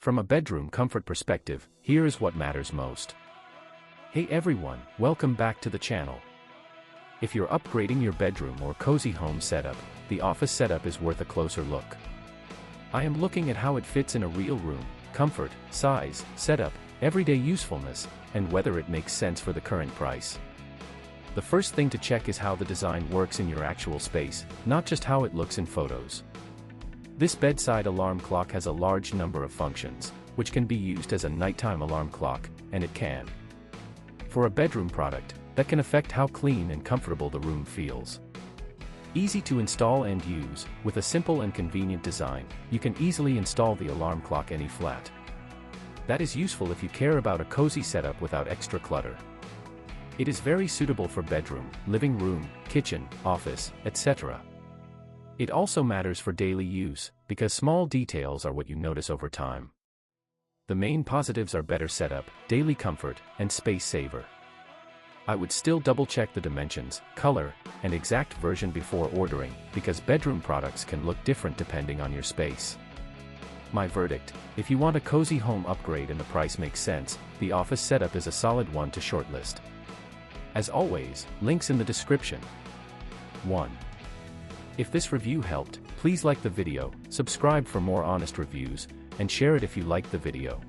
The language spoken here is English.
From a bedroom comfort perspective, here is what matters most. Hey everyone, welcome back to the channel. If you're upgrading your bedroom or cozy home setup, the office setup is worth a closer look. I am looking at how it fits in a real room, comfort, size, setup, everyday usefulness, and whether it makes sense for the current price. The first thing to check is how the design works in your actual space, not just how it looks in photos. This bedside alarm clock has a large number of functions, which can be used as a nighttime alarm clock, and it can. For a bedroom product, that can affect how clean and comfortable the room feels. Easy to install and use, with a simple and convenient design, you can easily install the alarm clock any flat. That is useful if you care about a cozy setup without extra clutter. It is very suitable for bedroom, living room, kitchen, office, etc. It also matters for daily use, because small details are what you notice over time. The main positives are better setup, daily comfort, and space saver. I would still double-check the dimensions, color, and exact version before ordering, because bedroom products can look different depending on your space. My verdict: if you want a cozy home upgrade and the price makes sense, the office setup is a solid one to shortlist. As always, links in the description. 1. If this review helped, please like the video, subscribe for more honest reviews, and share it if you liked the video.